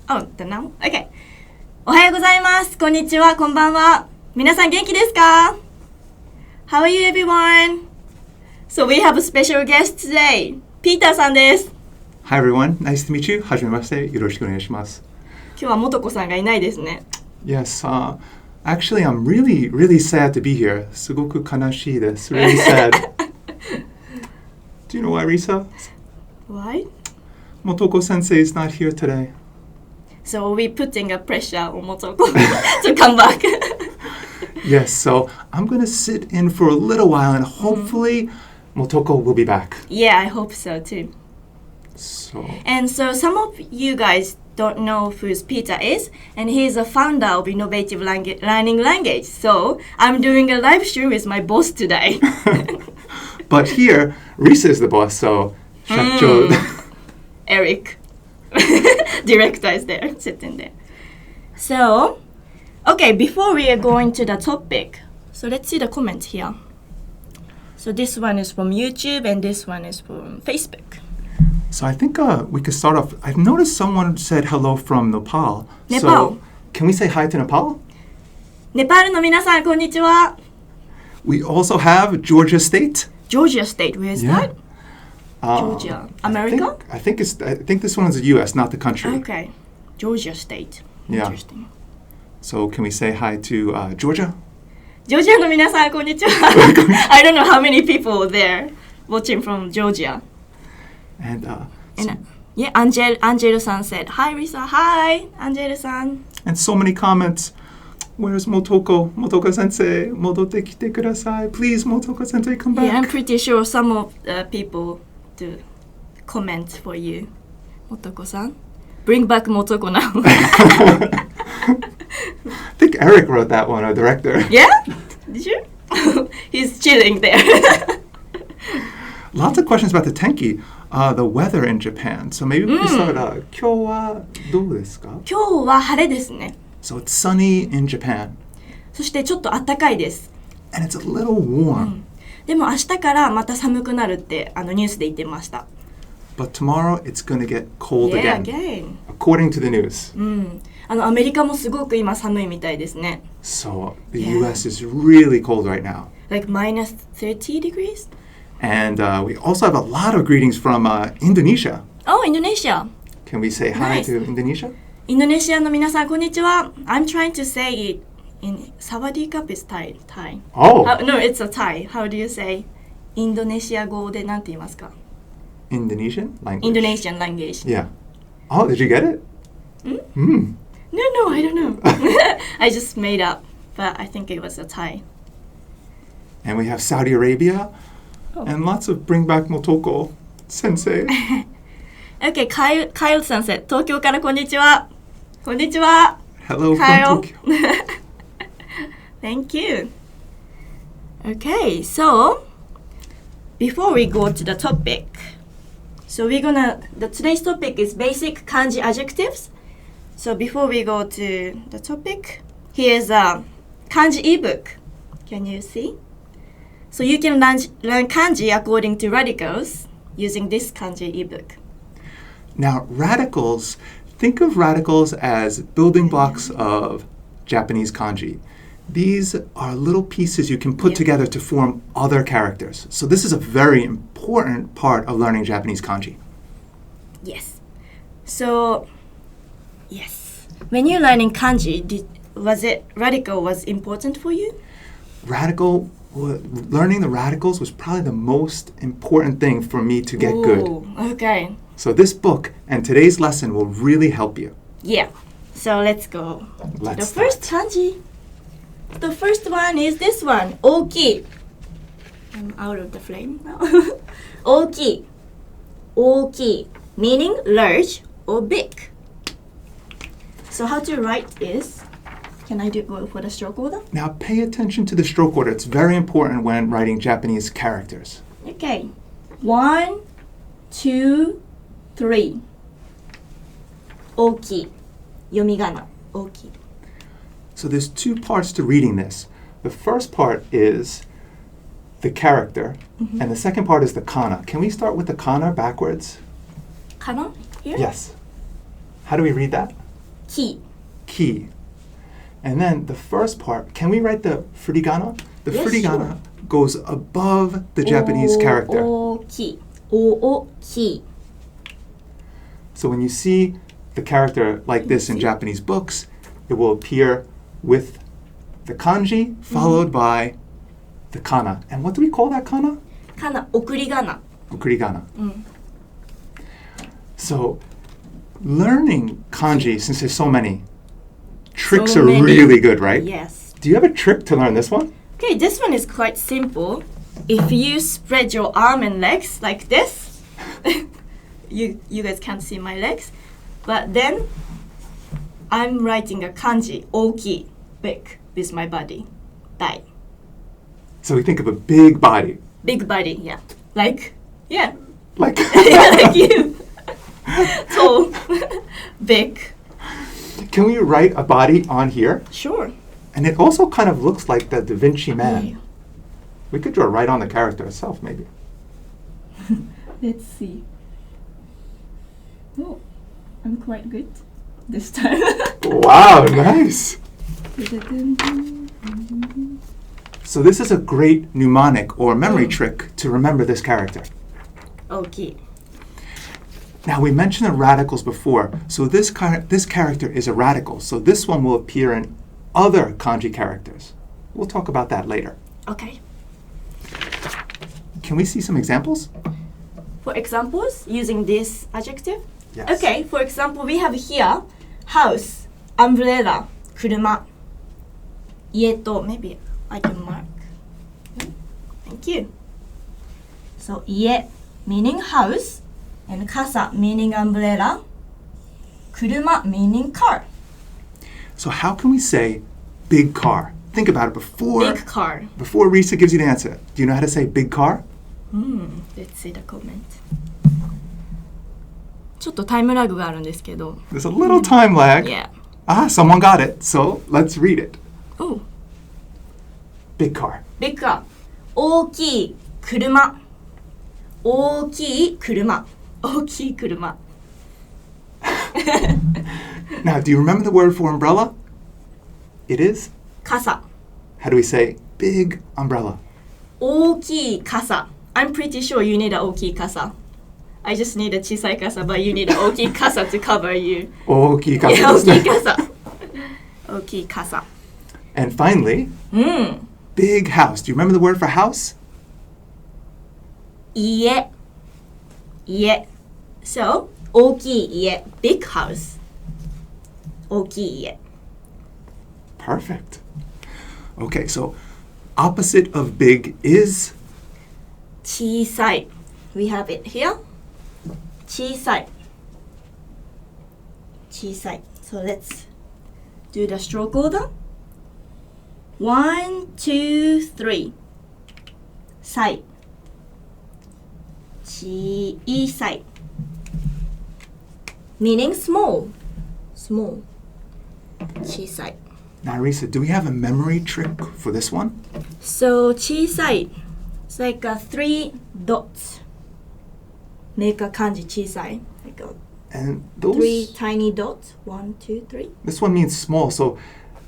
Oh, the now? Okay. おはようございます。こんにちは。こんばんは。皆さん元気ですか? How are you, everyone? So we have a special guest today. Peter さんです。Hi, everyone. Nice to meet you. はじめまして。よろしくお願いします。今日はもとこさんがいないですね。Yes, actually, I'm really, really sad to be here. すごく悲しいです。Really sad. Do you know why, Risa? Why? Motoko sensei is not here today. So we're putting a pressure on Motoko to come back. Yes, so I'm going to sit in for a little while and hopefully Motoko will be back. Yeah, I hope so too. And so some of you guys don't know who Peter is, and he's a founder of Innovative Learning Language. So I'm doing a live stream with my boss today. But here, Risa is the boss, so Eric, director is there, sitting there. So, okay, before we are going to the topic, so let's see the comments here. So this one is from YouTube and this one is from Facebook. So I think we could start off. I've noticed someone said hello from Nepal. Nepal. So can we say hi to Nepal? ネパールの皆さん、こんにちは。 We also have Georgia State. Georgia State, where is that? Georgia, America? I think this one is the U.S., not the country. Okay, Georgia State. Yeah. Interesting. So can we say hi to Georgia? ジョージアの皆さん、こんにちは。I don't know how many people there watching from Georgia. And yeah, Angel san said, "Hi Risa, hi Angel san." And so many comments. Where's Motoko? Motoko sensei, modotte kite kudasai. Please, Motoko sensei, come back. Yeah, I'm pretty sure some of people do comment for you, Motoko-san. Bring back Motoko now. I think Eric wrote that one, our director. Yeah? Did you? He's chilling there. Lots of questions about the Tenki, the weather in Japan. So maybe we can start. 今日はどうですか? 今日は晴れですね。 So it's sunny in Japan. そしてちょっと暖かいです。 And it's a little warm. でも明日からまた寒くなるってニュースで言ってました。 But tomorrow it's going to get cold Yeah, again. According to the news. アメリカもすごく今寒いみたいですね。 So the US is really cold right now. Like minus 30 degrees? And we also have a lot of greetings from Indonesia. Oh, Indonesia. Can we say hi to Indonesia? インドネシアの皆さん、こんにちは。I'm trying to say it in Sawadee-Cup is Thai. Oh. No, it's a Thai. How do you say? インドネシア語でなんて言いますか? Indonesian language. Indonesian language. Yeah. Oh, did you get it? No, I don't know. I just made up, but I think it was a Thai. And we have Saudi Arabia. And lots of bring back Motoko sensei. Okay, Kyle さん、東京からこんにちは。こんにちは。 Hello Kyle. from Tokyo. Thank you. Okay, so before we go to the topic, so today's topic is basic kanji adjectives. So before we go to the topic, here's a kanji ebook. Can you see? So you can learn kanji according to radicals using this kanji ebook. Now, radicals, think of radicals as building blocks of Japanese kanji. These are little pieces you can put together to form other characters. So this is a very important part of learning Japanese kanji. Yes. So, yes. When you're learning kanji, radical was important for you? Learning the radicals was probably the most important thing for me to get good. Okay. So this book and today's lesson will really help you. Yeah. So let's go. Let's the first kanji. The first one is this one. 大きい. I'm out of the frame now. 大きい. 大きい. Meaning large or big. So how to write this? Can I go for the stroke order? Now pay attention to the stroke order. It's very important when writing Japanese characters. Okay. 1, 2, 3. 大きい. 読み仮名. 大きい. So there's two parts to reading this. The first part is the character, and the second part is the kana. Can we start with the kana backwards? Kana? Here? Yes. How do we read that? key. Key. And then the first part, can we write the furigana? The Yes, furigana goes above the Japanese character. 大きい。大きい。 So when you see the character like this in Japanese books, it will appear with the kanji followed by the kana. And what do we call that kana? かな、送り仮名。 Okurigana. So learning kanji, since there's so many, tricks So are many. really good, right? Yes. Do you have a trick to learn this one? Okay, this one is quite simple. If you spread your arm and legs like this, you guys can't see my legs, but then I'm writing a kanji, 大きい, big, with my body, 大. So we think of a big body. Big body, yeah. Like, yeah. Like Like you. Tall, big. Can we write a body on here? Sure. And it also kind of looks like the Da Vinci Man. Yeah. We could draw right on the character itself, maybe. Let's see. Oh, I'm quite good this time. Wow, nice. So this is a great mnemonic or memory trick to remember this character. Okay. Now we mentioned the radicals before, so this character is a radical, so this one will appear in other kanji characters. We'll talk about that later. Okay. Can we see some examples? For examples, using this adjective? Yes. Okay, for example, we have here house, umbrella, 車, 家と, maybe I can mark. Thank you. So, 家 meaning house, and 傘 meaning umbrella, 車 meaning car. So how can we say big car? Think about it before Big car. before Risa gives you the answer. Do you know how to say big car? Let's see the comment. ちょっとタイムラグがあるんですけど。 There's a little time lag. Yeah. Ah, someone got it. So let's read it. Oh, Big car. big car. 大きい車。大きい車。大きい車。 Now, do you remember the word for umbrella? It is? 傘。 How do we say big umbrella? 大きい傘。I'm pretty sure you need a 大きい傘。I just need a 小さい傘 but you need a 大きい傘 to cover you. 大きい傘 Yeah, 大ですね。きい傘。大きい傘。 And finally, big house. Do you remember the word for house? 家。家。So, 大きい家。big house. 大きい家。 Perfect. Okay, so opposite of big is 小さい。We have it here. 小さい。小さい。So let's do the stroke order. 1, 2, 3. さい。小さい。Meaning small. Small. 小さい。 Now, Risa, do we have a memory trick for this one? So 小さい. It's like 3 dots. Make a kanji 小さい. Like a And those 3 tiny dots. 1, 2, 3. this one means small. So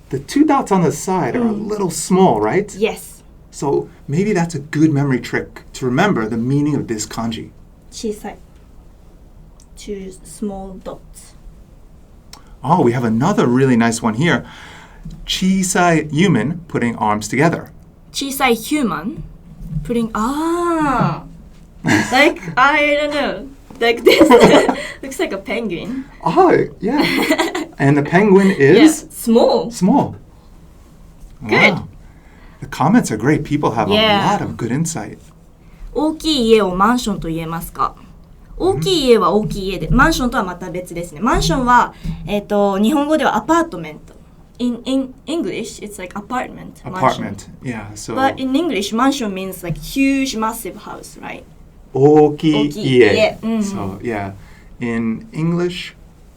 the 2 dots on the side are a little small, right? Yes. So maybe that's a good memory trick to remember the meaning of this kanji. 小さい. 2 small dots. Oh, we have another really nice one here. Chisai human putting arms together. 小さい human putting like I don't know, like this. Looks like a penguin. Oh, yeah. And the penguin Yeah, is small. small. Good. Wow. The comments are great. People have Yeah. a lot of good insight. 大きい家をマンションと言えますか？大きい家は大きい家で、マンションとはまた別ですね。マンションは日本語ではアパートメント。In English, it's like apartment. Apartment. Yeah. So But in English, mansion means like huge, massive house, right? 大きい家. Mhm. So yeah, in English,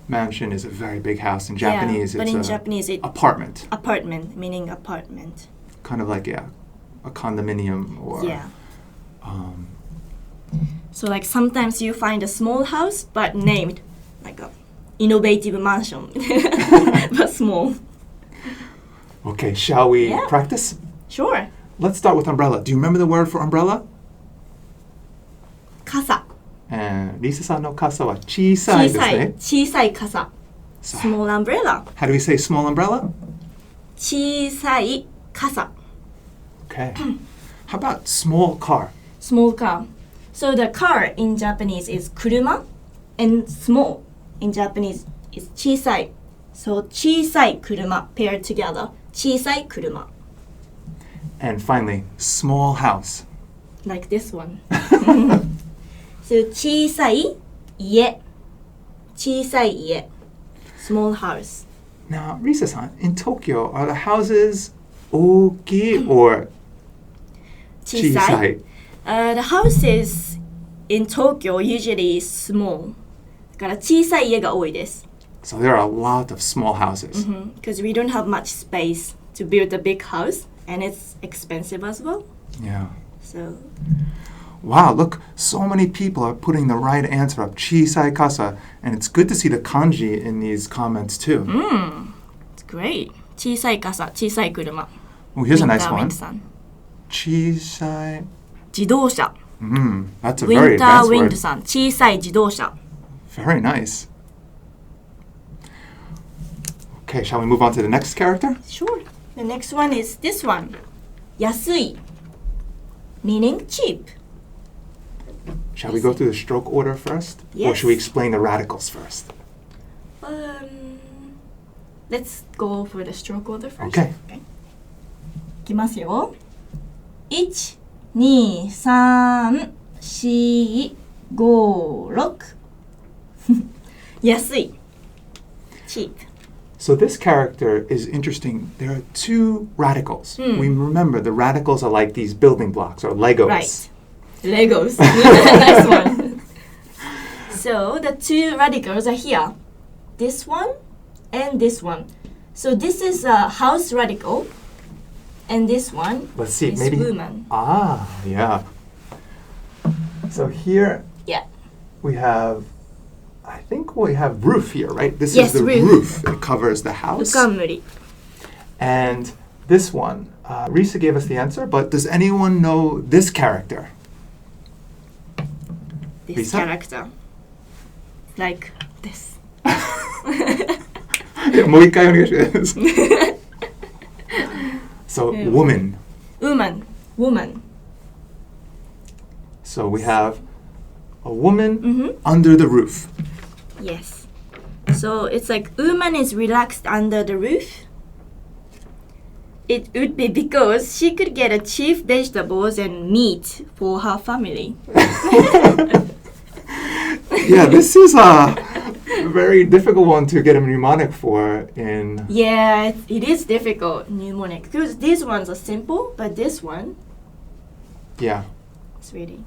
mansion is a very big house. In Japanese, yeah, but it's in a Japanese, it apartment. apartment meaning apartment. Kind of like a condominium or Yeah. So like sometimes you find a small house but named like a innovative mansion. But small. Okay, shall we Yeah. practice? Sure. Let's start with umbrella. Do you remember the word for umbrella? 傘。And Risa さんの傘は小さいですね。小さい傘。So, Small umbrella. how do we say small umbrella? 小さい傘。Okay. How about small car? Small car. So the car in Japanese is 車 and small in Japanese is 小さい. So 小さい車 paired together. 小さい車. And finally, small house. Like this one. So 小さい家. 小さい家. Small house. Now, Risa-san, in Tokyo, are the houses oki or 小さい? 小さい? The houses in Tokyo usually small. だから小さい家が多いです. So there are a lot of small houses. Because we don't have much space to build a big house and it's expensive as well. Yeah. So Wow, look, so many people are putting the right answer up, chisai kasa, and it's good to see the kanji in these comments too. it's great. 小さい傘、小さい車. Oh, here's a nice Winter one. wind sun. Chisai. 自動車. That's a very Winter advanced wind word. sun. 小さい自動車. Very nice. Okay, shall we move on to the next character? Sure. The next one is this one. 安い. Meaning cheap. Shall we go through the stroke order first? Or Yes. should we explain the radicals first? Let's go for the stroke order first. Okay. いきますよ。1、2、3、4、5、6。安い。cheap. So this character is interesting. There are two radicals. We remember the radicals are like these building blocks or Legos. Right. Legos. Nice one. So the two radicals are here. This one and this one. So this is a house radical. And this one Let's see, is maybe. woman. Ah, yeah. So here Yeah. we have, I think we have roof here, right? This Yes, is the roof. It covers the house. 冠. And this one, Risa gave us the answer, but does anyone know this character? This Risa? character. Like this. もう一回お願いします。So, Yeah. woman. Woman. So we have a woman Mm-hmm. under the roof. Yes. So it's like woman is relaxed under the roof. It would be because she could get a cheap vegetables and meat for her family. Yeah, this is a very difficult one to get a mnemonic for in... Yeah, it is difficult, mnemonic. Because these ones are simple, but this one Yeah. is really...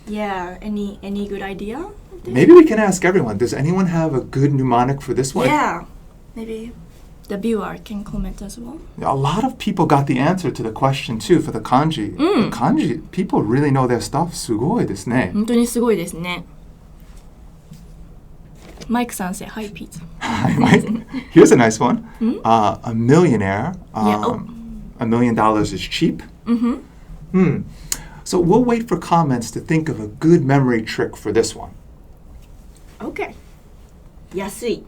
Yeah, any good idea? of this? Maybe we can ask everyone. Does anyone have a good mnemonic for this one? Yeah, maybe the viewer can comment as well. A lot of people got the answer to the question too for the kanji. The kanji, people really know their stuff. すごいですね。本当にすごいですね。マイクさん say hi pizza. Here's a nice one. A millionaire. Yeah, oh. $1 million is cheap. So we'll wait for comments to think of a good memory trick for this one. Okay. 安い.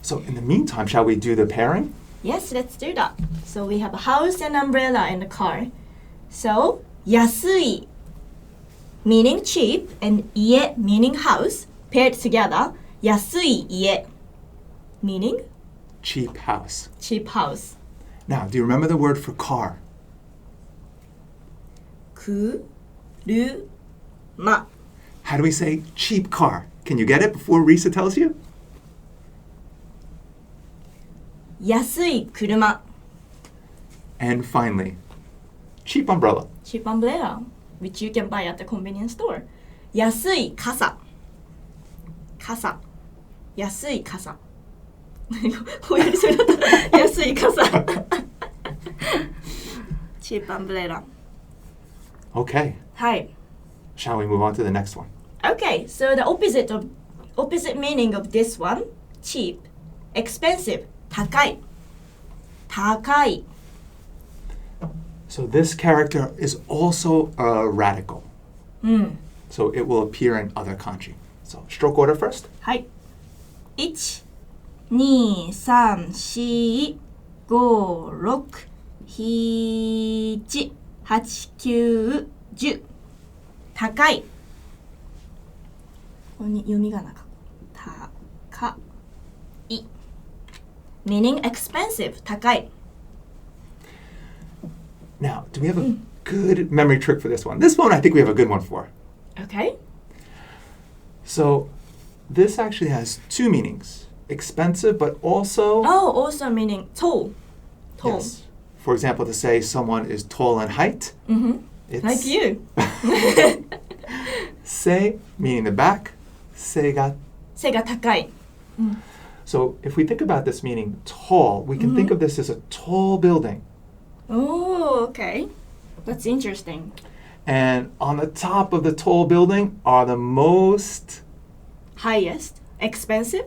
So in the meantime, shall we do the pairing? Yes, let's do that. So we have a house and umbrella and a car. So 安い meaning cheap and 家 meaning house paired together. 安い家 meaning Cheap house. cheap house. Now, do you remember the word for car? 車. How do we say cheap car? Can you get it before Risa tells you? 安い車. And finally, cheap umbrella. Cheap umbrella, which you can buy at the convenience store. 安い傘. 傘. 安い傘. こうやりそうだった。安い傘. Cheap umbrella. Okay. はい。 Shall we move on to the next one? Okay, so the opposite of opposite meaning of this one, cheap, expensive, 高い。高い。 So this character is also a radical. So it will appear in other kanji. So stroke order first. はい。1、2、3、4、5、6、7、8、9、10。高い。ここに読み仮名か。高い。Meaning expensive, 高い。Now, do we have a good memory trick for this one? This one I think we have a good one for. Okay. So this actually has two meanings. Expensive, but also... Oh, also meaning tall. Tall. Yes. For example, to say someone is tall in height. It's Like you. Se, meaning the back. Se ga. 背が高い。 So if we think about this meaning tall, we can think of this as a tall building. Oh, okay. That's interesting. And on the top of the tall building are the most... Highest, expensive.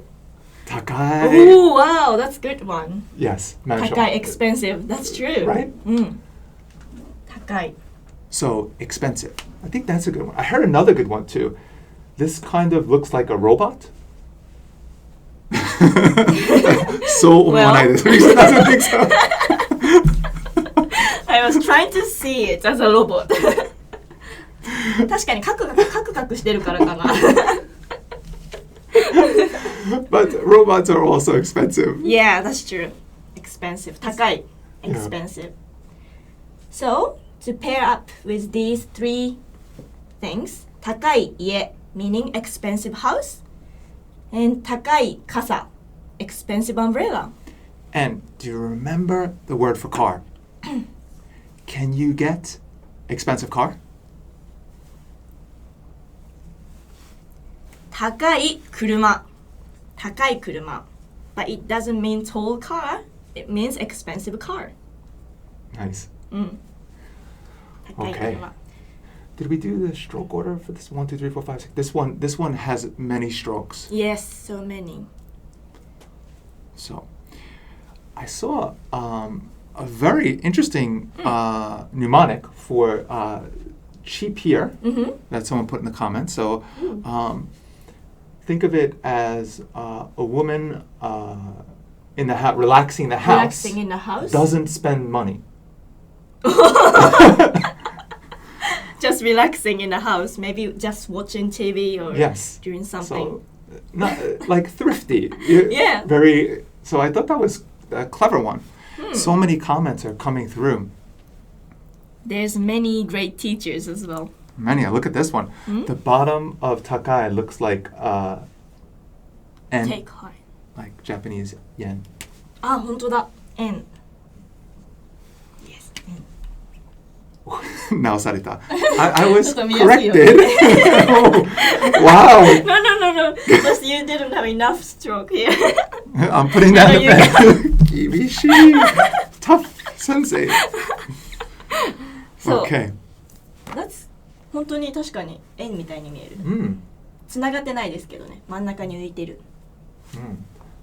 高い. Oh, wow, that's good one. Yes. 高い, expensive. That's true. Right? 高い. So expensive. I think that's a good one. I heard another good one too. This kind of looks like a robot. So Well. Risa doesn't think so. I was trying to see it as a robot. 確かにカクカクしてるからかな。But robots are also expensive. Yeah, that's true. Expensive. 高い. Expensive. So, to pair up with these three things, 高い家 meaning expensive house, and 高い傘 expensive umbrella. And do you remember the word for car? Can you get expensive car? 高い車 高い車 But it doesn't mean tall car. It means expensive car. Nice. 高い Okay. 車 Did we do the stroke order for this? 1, 2, 3, 4, 5, 6. This one has many strokes. Yes, so many. So I saw a very interesting mnemonic for cheap here that someone put in the comments. So think of it as a woman in the relaxing in the house. Relaxing in the house? Doesn't spend money. Just relaxing in the house. Maybe just watching TV or Yes. doing something. So not like thrifty. Yeah. Very. So I thought that was a clever one. So many comments are coming through. There's many great teachers as well. Many. Look at this one. The bottom of takai looks like yen, Take heart. like Japanese yen. あ、本当だ。円。Yes. 円。 Now sarita. I was ちょっと見やすいよね。 corrected. Oh, wow. No. Just you didn't have enough stroke here. I'm putting that in the pen. Kibishi. Tough sensei. そう。 Okay. That's 本当に確かに円みたいに見える。 つながってないですけどね。真ん中に浮いてる。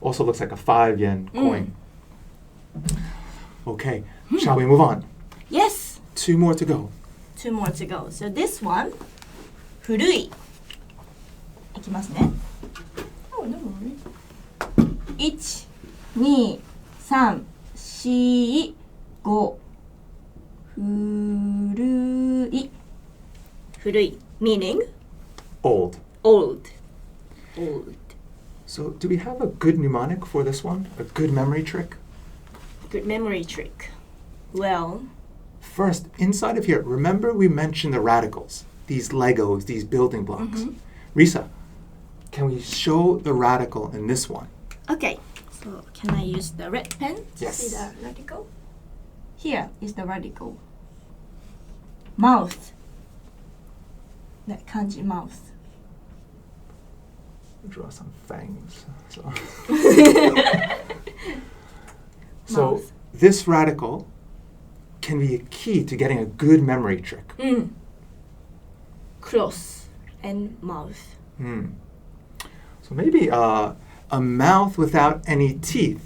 Also looks like a 5 yen coin. Okay. Shall we move on? Yes. 2 more to go. 2 more to go. So this one, 古い。いきますね。Oh, no worries. 1、2、3、4、5。古い。古い。Meaning? Old. Old. So do we have a good mnemonic for this one? A good memory trick? Good memory trick. Well, First, inside of here, remember we mentioned the radicals, these Legos, these building blocks. Risa, can we show the radical in this one? okay. So can I use the red pen to Yes. see the radical? Here is the radical. Mouth. That kanji mouth. Draw some fangs. So Mouth. this radical can be a key to getting a good memory trick. Cross and mouth. So maybe a mouth without any teeth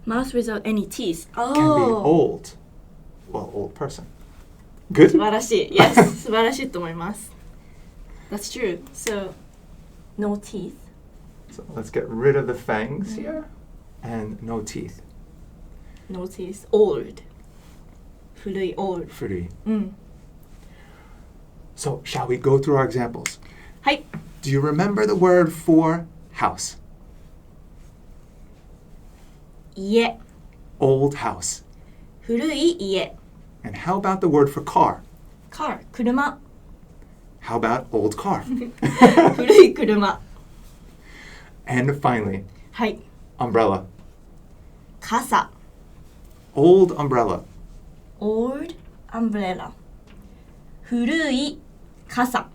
Mouth without any teeth. can be Oh. old. Well, old person. Good? 素晴らしい。Yes. 素晴らしいと思います。That's true. So, no teeth. So let's get rid of the fangs here. And no teeth. No teeth. Old. 古い old. 古い. うん。 So, shall we go through our examples? はい。 Do you remember the word for house? 家。 Old house. 古い家。 And how about the word for car? car. 車。 How about old car? 古い車。 And finally, はい。 umbrella. 傘。 Old umbrella. old umbrella. 古い傘。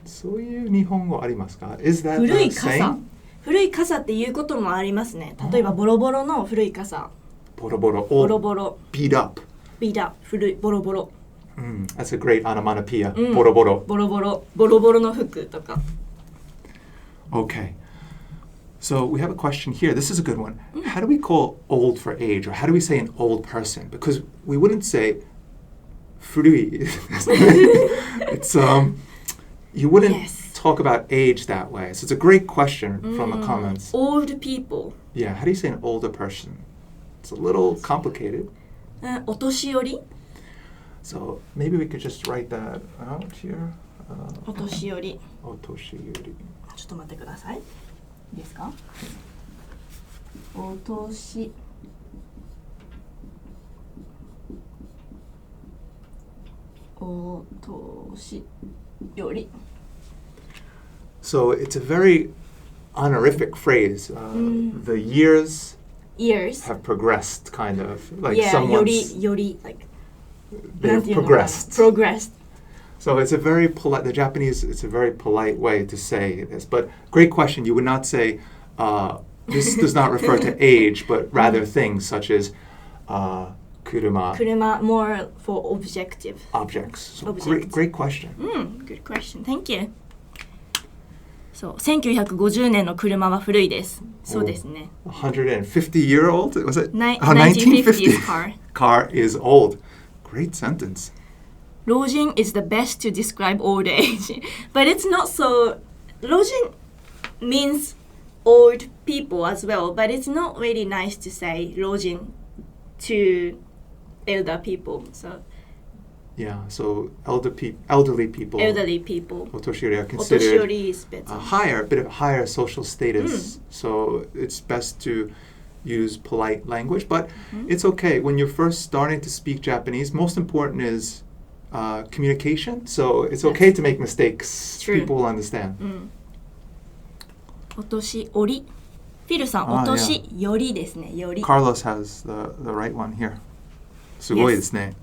そういう日本語ありますか? Is that 古い the 傘 saying? 古い傘っていうこともありますね。例えばボロボロの古い傘。ボロボロ. ボロ Old, ボロ。 beat up. ビダ。古い。ボロボロ。 That's a great onomatopoeia. うん。ボロボロ. ボロボロ。ボロボロの服とか。 Okay. So we have a question here. This is a good one. How do we call old for age, or how do we say an old person? Because we wouldn't say 古い. It's you wouldn't Yes. talk about age that way. So it's a great question from the comments. old people. Yeah, how do you say an older person? It's a little complicated. お年寄り So maybe we could just write that out here. お年寄り。お年寄り. ちょっと待ってください。いいですかお年お年寄り So it's a very honorific phrase. The years years have progressed, kind of. Like yeah より someone's より like they've なんていうのかな progressed. progressed So it's a very polite, the Japanese, it's a very polite way to say this. But great question. You would not say, this does not refer to age, but rather things such as kuruma, 車 more for objective objects. So Objects. great question. good question thank you そう1950年の車は古いですそうですね 150-year-old? Was it? 1950s car Car is old. Great sentence. 老人 is the best to describe old age. But it's not so... 老人 means old people as well, but it's not really nice to say 老人 to elder people. So Yeah, so elderly people. elderly people. お年寄り are お年寄 considered り is better. a bit of higher social status. So it's best to use polite language. But it's okay. When you're first starting to speak Japanese, most important is communication. So it's okay to make mistakes. True. People will understand. お年寄り。フィルさん、お年寄りですね。寄り。 Carlos has the right one here. すごいですね。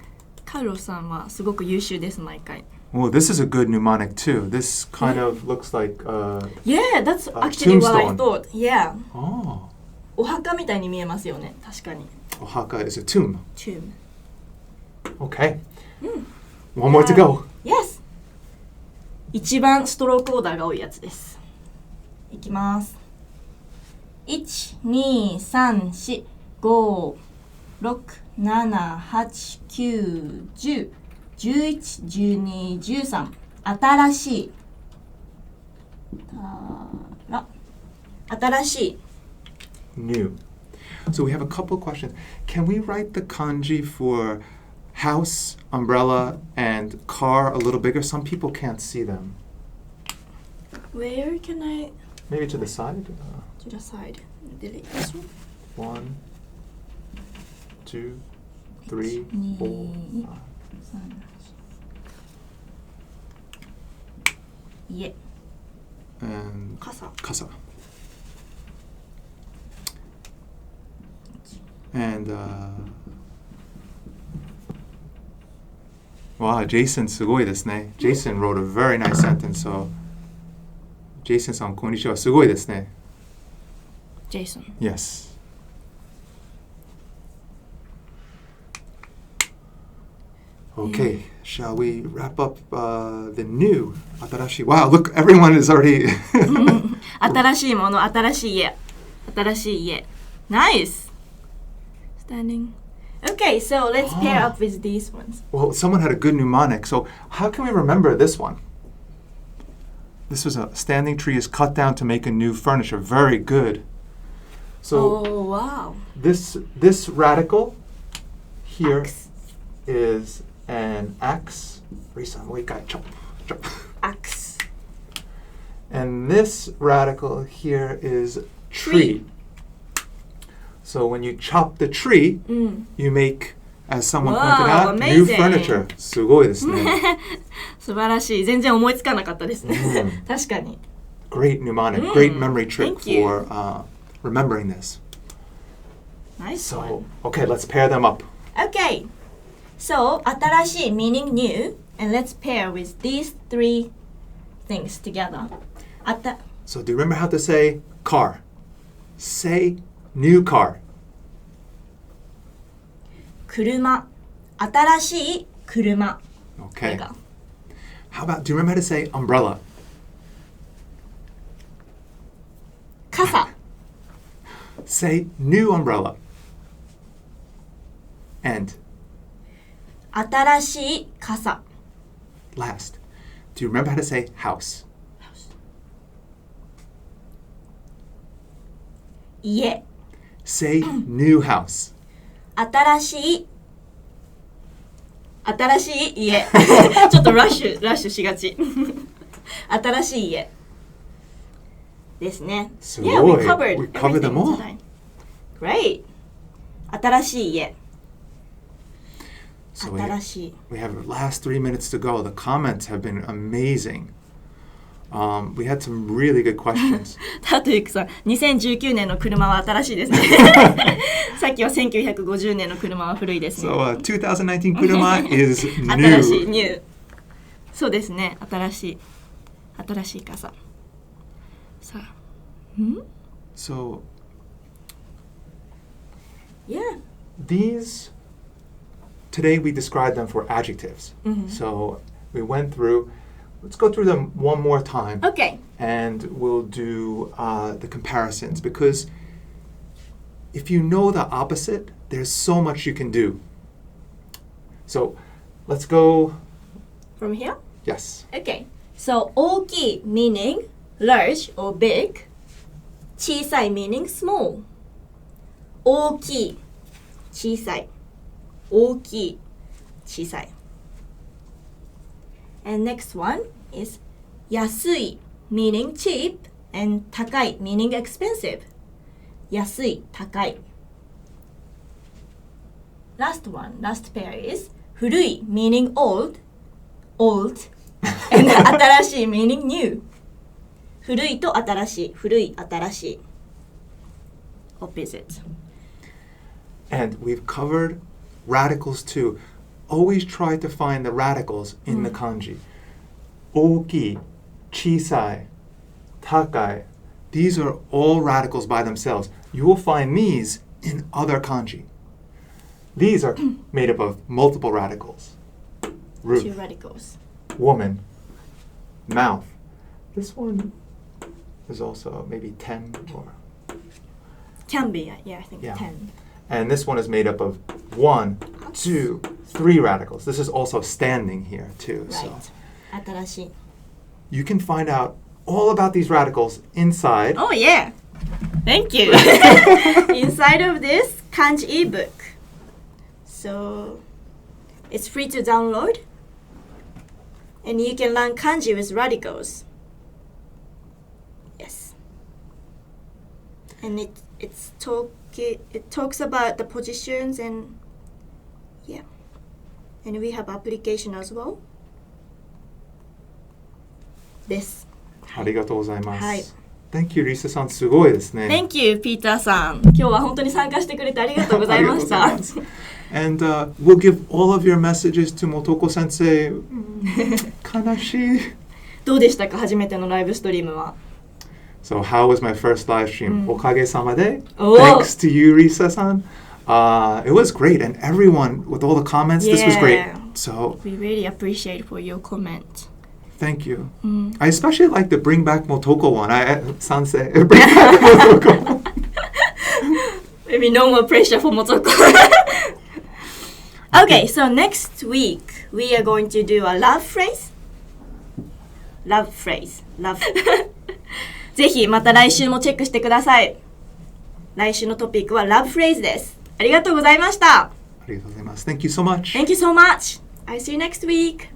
カルロスさんはすごく優秀です、毎回。 Well, this is a good mnemonic too. This kind of looks like Yeah, that's actually what I tombstone. thought. Yeah. oh, お墓みたいに見えますよね、確かに。 Ohaka is a tomb. tomb. Okay. One more to go. Yes! 一番ストロークオーダーが多いやつです。いきます。1、2、3、4、5、6、7、8、9、10、11、12、13。新しい。新しい。New. So we have a couple questions. Can we write the kanji for house, umbrella, and car a little bigger? Some people can't see them. Where can I... Maybe to the side. To the side. Delete this one. 1, 2, 3, 4, 家。 and 傘。 kasa. And wow, Jason すごいですね. Jason wrote a very nice sentence. So Jason さんこんにちはすごいですね. Jason. Okay, shall we wrap up the new Atarashi? Wow, look, everyone is already... 新しいもの、新しい家。新しい家。Nice! Standing. Okay, so let's pair up with these ones. Well, someone had a good mnemonic, so how can we remember this one? This was a standing tree is cut down to make a new furniture. Very good. So Oh, wow. this radical here Axe. is an axe. Risa, wait, chop, chop. Axe. And this radical here is tree. So when you chop the tree, you make, as someone pointed out, new amazing. furniture. すごいですね。素晴らしい。全然思いつかなかったですね。確かに。 Great mnemonic, great memory trick Thank you. for remembering this. Nice So, one. okay, let's pair them up. Okay. So, 新しい meaning new, and let's pair with these three things together. So do you remember how to say car? Say new car. 車。新しい車。 Okay. これが How about, do you remember how to say umbrella? 傘。 Say new umbrella. And 新しい傘。 last, do you remember how to say house? 家。 Say new house. 新しい家。ちょっとラッシュしがち。新しい家。ですね。すごい。 Yeah, we covered We covered them all. everything today. Great. 新しい家。 So 新しい。 we have the last 3 minutes to go. The comments have been amazing. We had some really good questions. タトゥイクさん、2019年の車は新しいですね。さっきは1950年の車は古いですね。 So 2019 kuruma is 新しい、 new. ニュー。そうですね、新しい傘。さあ、So Yeah. these, today we described them for adjectives. So we went through, let's go through them one more time. Okay. And we'll do the comparisons, because if you know the opposite, there's so much you can do. So let's go, From here? yes. Okay. So, 大きい meaning large or big. 小さい meaning small. 大きい、小さい。大きい、小さい。And next one is 安い meaning cheap and 高い meaning expensive. 安い、高い。Last pair is 古い meaning old and 新しい meaning new. 古いと新しい、古い、新しい。Opposite. And we've covered radicals too. Always try to find the radicals in the kanji. 大きい、小さい、高い. These are all radicals by themselves. You will find these in other kanji. These are made up of multiple radicals. Roof, Two radicals. woman, mouth. This one is also maybe 10 or... Can be, yeah, I think Yeah. 10. And this one is made up of 1, 2, 3 radicals. This is also standing here too. So Right. 新しい。 you can find out all about these radicals inside. Oh, yeah. Thank you. Inside of this Kanji ebook. So, it's free to download. And you can learn Kanji with radicals. Yes. And it talks about the positions and yeah. And we have application as well. です。ありがとうございます。はい。Thank you, Risa さん。すごいですね。 Thank you, Peter さん。今日は本当に参加してくれてありがとうございました。ありがとうございます。And we'll give all of your messages to Motoko sensei. 悲しい。どうでしたか、初めてのライブストリームは。So how was my first live stream? おかげさまで。おー Thanks to you, Risa さん。It was great, and everyone with all the comments, this was great. Yeah. So We really appreciate for your comment. thank you. I especially like the bring back Motoko one. Sansei, bring back Motoko. Maybe no more pressure for Motoko. Okay, so next week we are going to do a love phrase. Love phrase. Love. ぜひまた来週もチェックしてください。来週のトピックは love phrase です。ありがとうございました。ありがとうございます。Thank you so much. Thank you so much. I'll see you next week.